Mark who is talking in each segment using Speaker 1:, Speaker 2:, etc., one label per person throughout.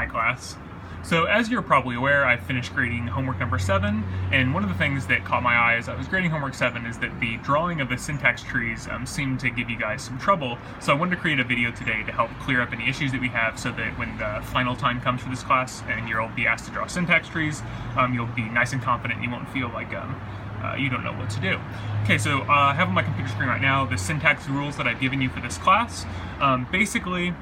Speaker 1: Hi class. So as you're probably aware, I finished grading homework number 7, and one of the things that caught my eye as I was grading homework 7 is that the drawing of the syntax trees seemed to give you guys some trouble. So I wanted to create a video today to help clear up any issues that we have so that when the final time comes for this class and you'll be asked to draw syntax trees, you'll be nice and confident and you won't feel like you don't know what to do. Okay, so I have on my computer screen right now the syntax rules that I've given you for this class. Basically,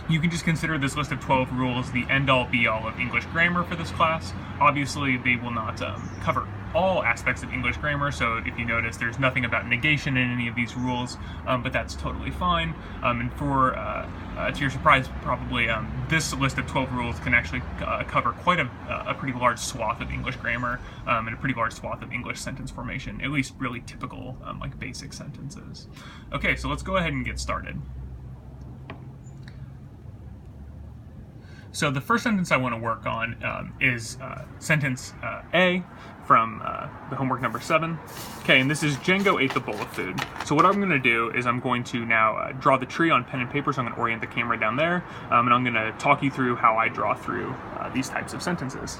Speaker 1: you can just consider this list of 12 rules the end-all be-all of English grammar for this class. Obviously, they will not cover all aspects of English grammar, so if you notice, there's nothing about negation in any of these rules, but that's totally fine. And for, to your surprise, probably, this list of 12 rules can actually cover quite a pretty large swath of English grammar and a pretty large swath of English sentence formation, at least really typical, like basic sentences. Okay, so let's go ahead and get started. So the first sentence I want to work on is sentence A from the homework number 7. Okay, and this is Django ate the bowl of food. So what I'm going to do is I'm going to now draw the tree on pen and paper, so I'm going to orient the camera down there, and I'm going to talk you through how I draw through these types of sentences.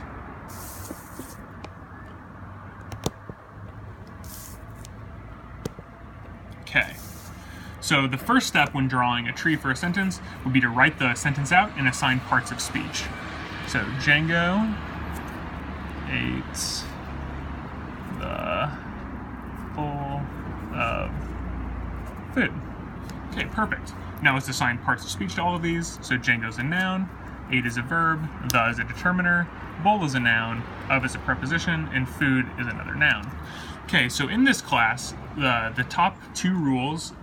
Speaker 1: Okay. So the first step when drawing a tree for a sentence would be to write the sentence out and assign parts of speech. So Django ate the bowl of food. Okay, perfect. Now let's assign parts of speech to all of these. So Django's a noun, ate is a verb, the is a determiner, bowl is a noun, of is a preposition, and food is another noun. Okay, so in this class, the top 2 rules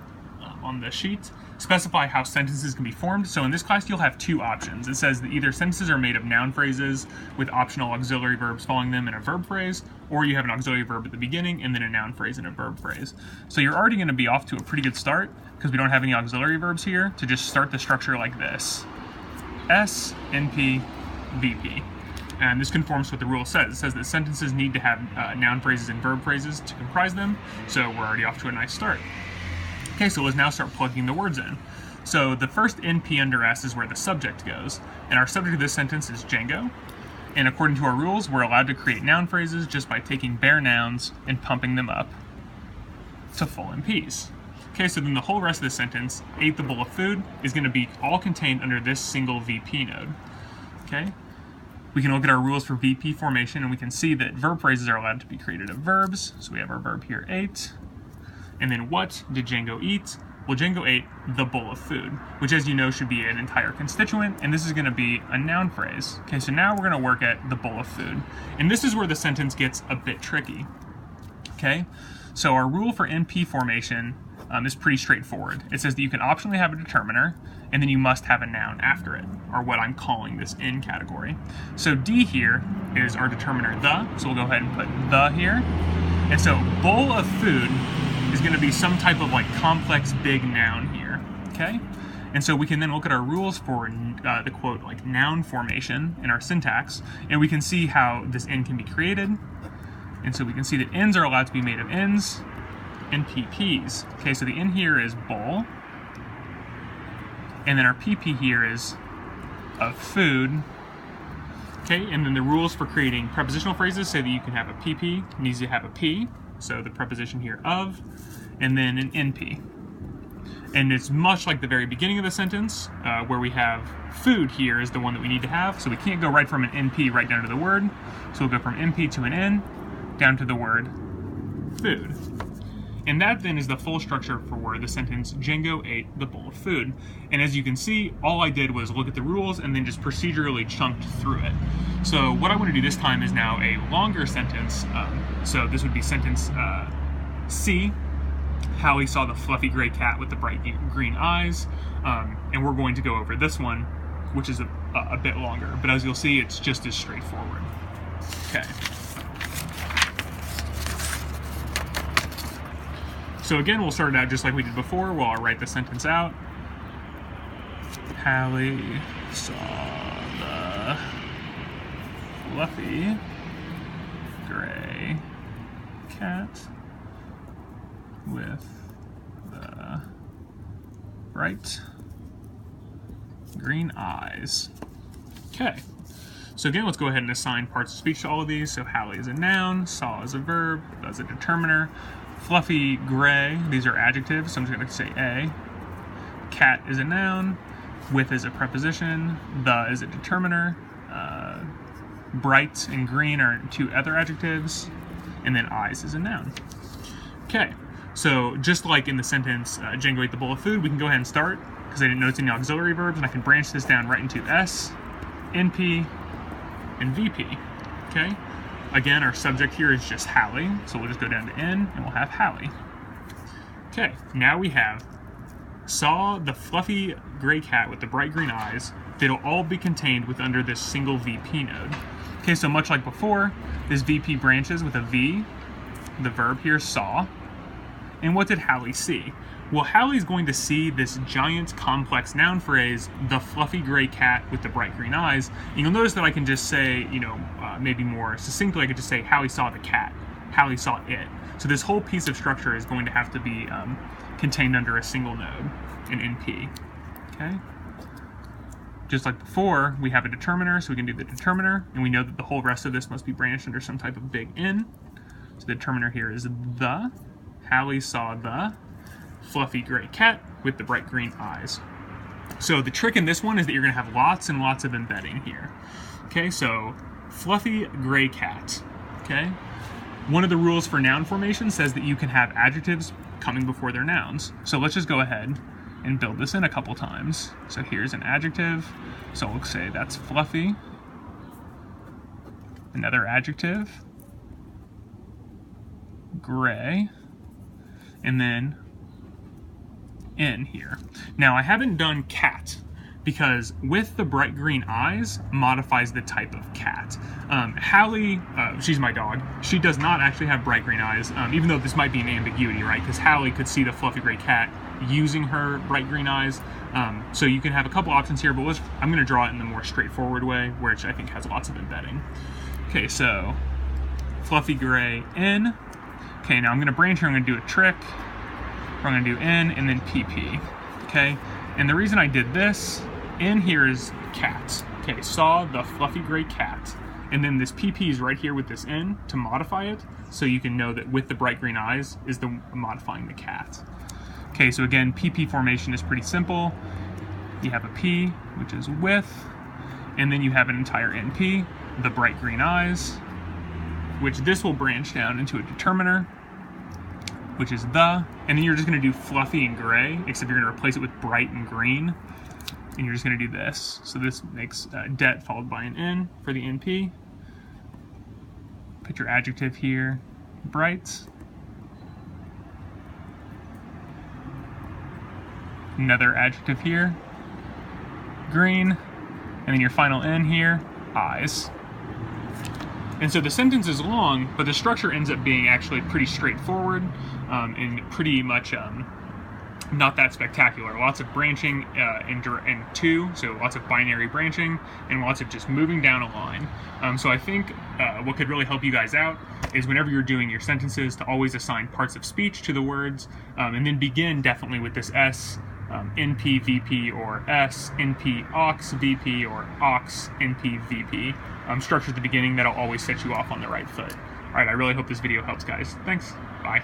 Speaker 1: on the sheet specify how sentences can be formed. So in this class you'll have 2 options. It says that either sentences are made of noun phrases with optional auxiliary verbs following them in a verb phrase, or you have an auxiliary verb at the beginning and then a noun phrase and a verb phrase. So you're already going to be off to a pretty good start because we don't have any auxiliary verbs here to just start the structure like this. S, NP, VP. And this conforms to what the rule says. It says that sentences need to have noun phrases and verb phrases to comprise them, so we're already off to a nice start. Okay, so let's now start plugging the words in. So the first NP under S is where the subject goes, and our subject of this sentence is Django. And according to our rules, we're allowed to create noun phrases just by taking bare nouns and pumping them up to full NPs. Okay, so then the whole rest of the sentence, ate the bowl of food, is going to be all contained under this single VP node. Okay? We can look at our rules for VP formation, and we can see that verb phrases are allowed to be created of verbs. So we have our verb here, ate. And then what did Django eat? Well, Django ate the bowl of food, which as you know should be an entire constituent, and this is going to be a noun phrase. Okay, so now we're going to work at the bowl of food. And this is where the sentence gets a bit tricky. Okay, so our rule for NP formation is pretty straightforward. It says that you can optionally have a determiner, and then you must have a noun after it, or what I'm calling this in category. So D here is our determiner the, so we'll go ahead and put the here. And so bowl of food is going to be some type of like complex big noun here, okay? And so we can then look at our rules for the quote like noun formation in our syntax, and we can see how this N can be created. And so we can see that N's are allowed to be made of N's and PPs. Okay, so the N here is bowl, and then our PP here is of food. Okay, and then the rules for creating prepositional phrases say that you can have a PP, needs to have a P, so the preposition here of, and then an NP. And it's much like the very beginning of the sentence, where we have food here is the one that we need to have, so we can't go right from an NP right down to the word. So we'll go from NP to an N, down to the word food. And that then is the full structure for the sentence, Django ate the bowl of food. And as you can see, all I did was look at the rules and then just procedurally chunked through it. So what I want to do this time is now a longer sentence. So this would be sentence C. Hallie saw the fluffy gray cat with the bright green eyes. And we're going to go over this one, which is a bit longer. But as you'll see, it's just as straightforward. Okay. So again, we'll start it out just like we did before. Well, I'll write the sentence out. Hallie saw the fluffy gray cat with the bright green eyes. Okay, so again, let's go ahead and assign parts of speech to all of these. So Hallie is a noun, saw is a verb, the is a determiner, fluffy gray, these are adjectives, so I'm just going to say A. Cat is a noun, with is a preposition, the is a determiner, bright and green are two other adjectives, and then eyes is a noun. Okay, so just like in the sentence, Django ate the bowl of food, we can go ahead and start, because I didn't notice any auxiliary verbs, and I can branch this down right into S, NP, and VP. Okay, again, our subject here is just Hallie, so we'll just go down to N, and we'll have Hallie. Okay, now we have saw the fluffy gray cat with the bright green eyes. They'll all be contained with under this single VP node. Okay, so much like before, this VP branches with a V, the verb here, saw. And what did Hallie see? Well, Hallie's going to see this giant complex noun phrase, the fluffy gray cat with the bright green eyes. And you'll notice that I can just say, maybe more succinctly, I could just say Hallie saw the cat, Hallie saw it. So this whole piece of structure is going to have to be contained under a single node, an NP, okay? Just like before, we have a determiner, so we can do the determiner, and we know that the whole rest of this must be branched under some type of big N. So the determiner here is the, Hallie saw the fluffy gray cat with the bright green eyes. So the trick in this one is that you're gonna have lots and lots of embedding here. Okay, so fluffy gray cat, okay? One of the rules for noun formation says that you can have adjectives coming before their nouns. So let's just go ahead and build this in a couple times. So here's an adjective. So we'll say that's fluffy. Another adjective, gray, and then in here. Now I haven't done cat because with the bright green eyes modifies the type of cat. Hallie, she's my dog, she does not actually have bright green eyes, even though this might be an ambiguity, right? Because Hallie could see the fluffy gray cat using her bright green eyes. So you can have a couple options here, but I'm gonna draw it in the more straightforward way, which I think has lots of embedding. Okay, so fluffy gray in. Okay, now I'm gonna branch here, I'm gonna do a trick. I'm gonna do N and then PP, okay? And the reason I did this, in here is cat, okay? Saw the fluffy gray cat. And then this PP is right here with this N to modify it, so you can know that with the bright green eyes is the modifying the cat. Okay, so again, PP formation is pretty simple. You have a P, which is with, and then you have an entire NP, the bright green eyes, which this will branch down into a determiner, which is the, and then you're just gonna do fluffy and gray, except you're gonna replace it with bright and green, and you're just gonna do this. So this makes det followed by an N for the NP. Put your adjective here, bright. Another adjective here, green, and then your final N here, eyes. And so the sentence is long, but the structure ends up being actually pretty straightforward and pretty much not that spectacular. Lots of branching in two, so lots of binary branching, and lots of just moving down a line. So I think what could really help you guys out is whenever you're doing your sentences to always assign parts of speech to the words, and then begin definitely with this S, NP, VP, or S, NP, aux, VP, or aux, NP, VP. Structure at the beginning that'll always set you off on the right foot. All right, I really hope this video helps, guys. Thanks. Bye.